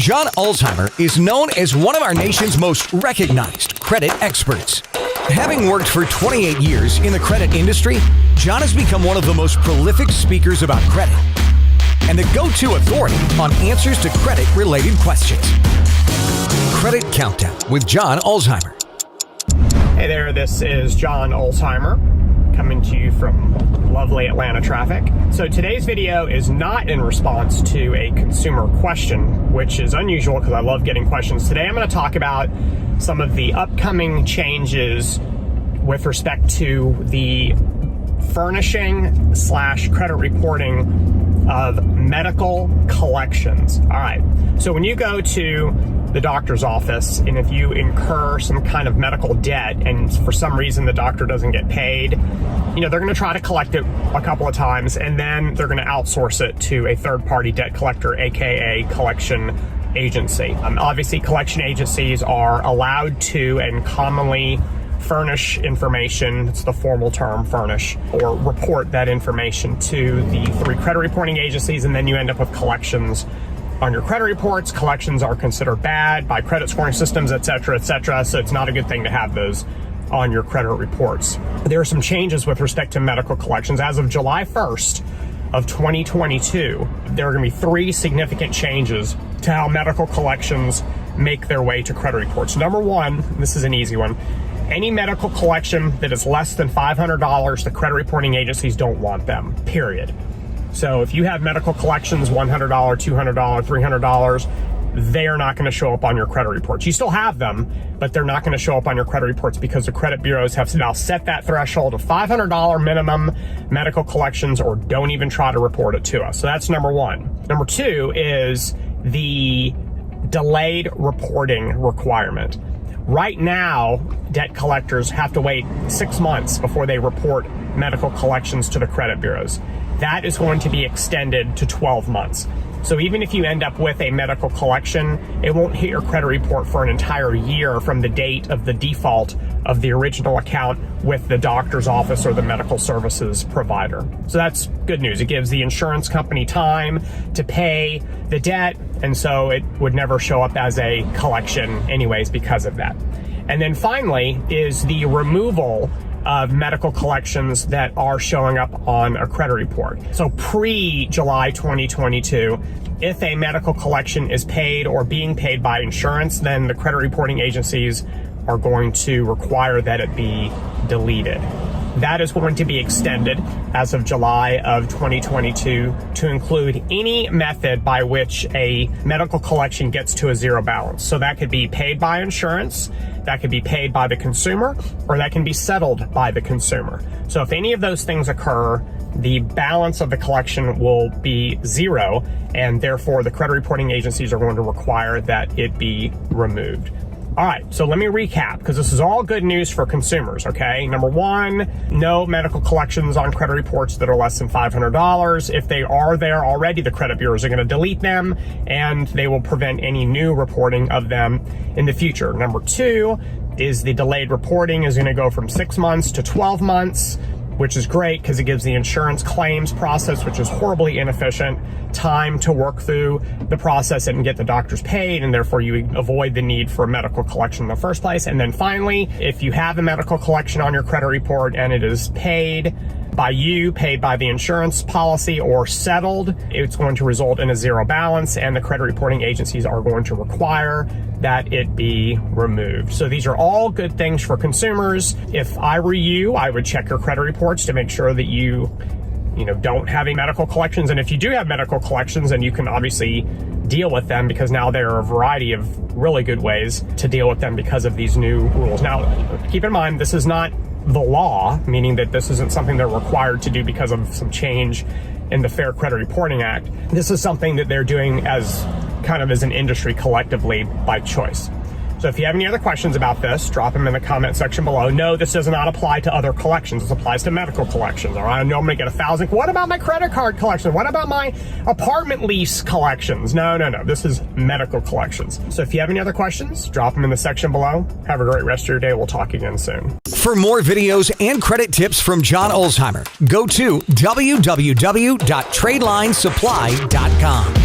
John Ulzheimer is known as one of our nation's most recognized credit experts. Having worked for 28 years in the credit industry, John has become one of the most prolific speakers about credit and the go-to authority on answers to credit-related questions. Credit Countdown with John Ulzheimer. Hey there, this is John Ulzheimer coming to you from lovely Atlanta traffic. So today's video is not in response to a consumer question, which is unusual because I love getting questions. Today I'm going to talk about some of the upcoming changes with respect to the furnishing / credit reporting of medical collections. All right, so when you go to the doctor's office and if you incur some kind of medical debt and for some reason the doctor doesn't get paid, they're going to try to collect it a couple of times and then they're going to outsource it to a third-party debt collector, aka collection agency. Obviously, collection agencies are allowed to and commonly furnish information, it's the formal term, furnish, or report that information to the 3 credit reporting agencies, and then you end up with collections on your credit reports. Collections are considered bad by credit scoring systems, et cetera, so it's not a good thing to have those on your credit reports. There are some changes with respect to medical collections. As of July 1st of 2022, there are going to be 3 significant changes to how medical collections make their way to credit reports. Number 1, this is an easy one. Any medical collection that is less than $500, the credit reporting agencies don't want them, period. So if you have medical collections, $100, $200, $300, they are not going to show up on your credit reports. You still have them, but they're not going to show up on your credit reports because the credit bureaus have now set that threshold of $500 minimum medical collections, or don't even try to report it to us. So that's number 1. Number 2 is the delayed reporting requirement. Right now, debt collectors have to wait 6 months before they report medical collections to the credit bureaus. That is going to be extended to 12 months. So even if you end up with a medical collection, it won't hit your credit report for an entire year from the date of the default of the original account with the doctor's office or the medical services provider. So that's good news. It gives the insurance company time to pay the debt, and so it would never show up as a collection anyways because of that. And then finally is the removal of medical collections that are showing up on a credit report. So pre-July 2022, if a medical collection is paid or being paid by insurance, then the credit reporting agencies are going to require that it be deleted. That is going to be extended as of July of 2022 to include any method by which a medical collection gets to a zero balance. So that could be paid by insurance, that could be paid by the consumer, or that can be settled by the consumer. So if any of those things occur, the balance of the collection will be zero, and therefore the credit reporting agencies are going to require that it be removed. All right, so let me recap, because this is all good news for consumers, okay? Number 1, no medical collections on credit reports that are less than $500. If they are there already, the credit bureaus are going to delete them, and they will prevent any new reporting of them in the future. Number 2 is the delayed reporting is going to go from 6 months to 12 months, which is great because it gives the insurance claims process, which is horribly inefficient, time to work through the process and get the doctors paid, and therefore you avoid the need for a medical collection in the first place. And then finally, if you have a medical collection on your credit report and it is paid by you, paid by the insurance policy, or settled, it's going to result in a zero balance, and the credit reporting agencies are going to require that it be removed. So these are all good things for consumers. If I were you, I would check your credit reports to make sure that you don't have any medical collections. And if you do have medical collections, then you can obviously deal with them, because now there are a variety of really good ways to deal with them because of these new rules. Now, keep in mind, this is not the law, meaning that this isn't something they're required to do because of some change in the Fair Credit Reporting Act. This is something that they're doing as kind of as an industry collectively by choice. So if you have any other questions about this, drop them in the comment section below. No, this does not apply to other collections. This applies to medical collections. All right, I know I'm going to get 1,000. What about my credit card collection? What about my apartment lease collections? No. This is medical collections. So if you have any other questions, drop them in the section below. Have a great rest of your day. We'll talk again soon. For more videos and credit tips from John Ulzheimer, go to www.tradelinesupply.com.